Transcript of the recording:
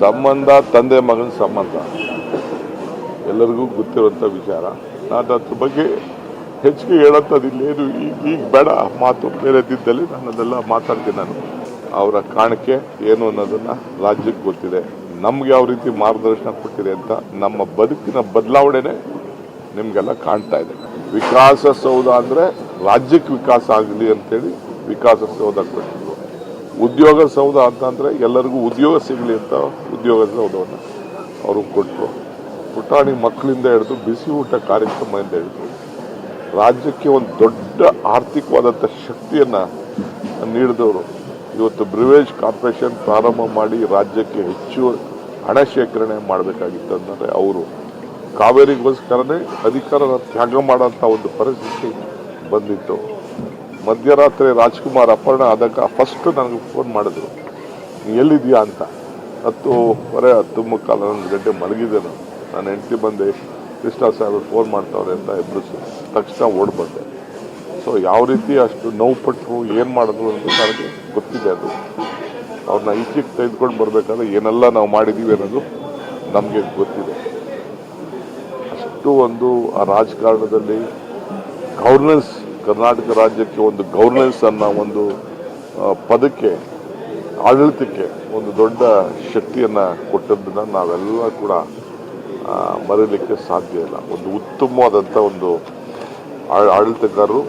ಸಂಬಂಧ ತಂದೆ ಮಗನ ಸಂಬಂಧ ಎಲ್ಲರಿಗೂ ಗೊತ್ತಿರುವಂಥ ವಿಚಾರ. ನಾನು ಅದ್ರ ಬಗ್ಗೆ ಹೆಚ್ಚಿಗೆ ಹೇಳೋಂಥದ್ದಿಲ್ಲೇನು ಈಗ ಬೇಡ ಮಾತು. ಬೇರೆ ದಿದ್ದಲ್ಲಿ ನಾನು ಅದೆಲ್ಲ ಮಾತಾಡ್ತೀನಿ. ನಾನು ಅವರ ಕಾಣಿಕೆ ಏನು ಅನ್ನೋದನ್ನು ರಾಜ್ಯಕ್ಕೆ ಗೊತ್ತಿದೆ. ನಮ್ಗೆ ಯಾವ ರೀತಿ ಮಾರ್ಗದರ್ಶನ ಕೊಟ್ಟಿದೆ ಅಂತ ನಮ್ಮ ಬದುಕಿನ ಬದಲಾವಣೆನೇ ನಿಮಗೆಲ್ಲ ಕಾಣ್ತಾ ಇದೆ. ವಿಕಾಸಸೌಧ ಅಂದರೆ ರಾಜ್ಯಕ್ಕೆ ವಿಕಾಸ ಆಗಲಿ ಅಂತೇಳಿ ವಿಕಾಸಸೌಧ ಕೊಟ್ಟಿದ್ರು. ಉದ್ಯೋಗ ಸೌಧ ಅಂತಂದರೆ ಎಲ್ಲರಿಗೂ ಉದ್ಯೋಗ ಸಿಗಲಿ ಅಂತ ಉದ್ಯೋಗ ಸೌಧವನ್ನು ಅವರು ಕೊಟ್ಟರು. ಪುಟಾಣಿ ಮಕ್ಕಳಿಂದ ಹಿಡಿದು ಬಿಸಿ ಊಟ ಕಾರ್ಯಕ್ರಮದಿಂದ ಹಿಡಿದು ರಾಜ್ಯಕ್ಕೆ ಒಂದು ದೊಡ್ಡ ಆರ್ಥಿಕವಾದಂಥ ಶಕ್ತಿಯನ್ನು ನೀಡಿದವರು. ಇವತ್ತು ಬ್ರಿವೇಜ್ ಕಾರ್ಪೊರೇಷನ್ ಪ್ರಾರಂಭ ಮಾಡಿ ರಾಜ್ಯಕ್ಕೆ ಹೆಚ್ಚು ಹಣ ಶೇಖರಣೆ ಮಾಡಬೇಕಾಗಿತ್ತು ಅಂದರೆ ಅವರು ಕಾವೇರಿಗೋಸ್ಕರನೇ ಅಧಿಕಾರನ ತ್ಯಾಗ ಮಾಡೋಂಥ ಒಂದು ಪರಿಸ್ಥಿತಿ ಬಂದಿತ್ತು. ಮಧ್ಯರಾತ್ರಿ ರಾಜ್ಕುಮಾರ್ ಅಪಹರಣ ಆದಾಗ ಫಸ್ಟ್ ನನಗೆ ಫೋನ್ ಮಾಡಿದ್ರು, ನೀ ಎಲ್ಲಿದೆಯಾ ಅಂತ. 10:30 11 ಗಂಟೆ ಮಲಗಿದ್ದೆ ನಾನು. ನನ್ನ ಹೆಂಡತಿ ಬಂದೆ, ಕೃಷ್ಣ ಸಾಹೇಬರು ಫೋನ್ ಮಾಡ್ತಾವ್ರೆ ಅಂತ ಎಬ್ಬರಿಸಿ ತಕ್ಷಣ ಓಡಿ ಬಂದೆ. ಸೊ ಯಾವ ರೀತಿ ಅಷ್ಟು ನೋವು ಪಟ್ಟರು, ಏನು ಮಾಡಿದ್ರು ಅಂತ ನನಗೆ ಗೊತ್ತಿದೆ. ಅದು ಅವ್ರನ್ನ ಈಚೆಗೆ ತೆಗೆದುಕೊಂಡು ಬರಬೇಕಾದ್ರೆ ಏನೆಲ್ಲ ನಾವು ಮಾಡಿದ್ದೀವಿ ಅನ್ನೋದು ನಮಗೆ ಗೊತ್ತಿದೆ. ಅಷ್ಟು ಒಂದು ಆ ರಾಜಕಾರಣದಲ್ಲಿ ಗವರ್ನೆನ್ಸ್, ಕರ್ನಾಟಕ ರಾಜ್ಯಕ್ಕೆ ಒಂದು ಗವರ್ನೆನ್ಸ್ ಅನ್ನೋ ಒಂದು ಪದಕ್ಕೆ, ಆಡಳಿತಕ್ಕೆ ಒಂದು ದೊಡ್ಡ ಶಕ್ತಿಯನ್ನು ಕೊಟ್ಟದ್ದನ್ನು ನಾವೆಲ್ಲ ಕೂಡ ಮರೀಲಿಕ್ಕೆ ಸಾಧ್ಯ ಇಲ್ಲ. ಒಂದು ಉತ್ತಮವಾದಂಥ ಒಂದು ಆಡಳಿತಗಾರರು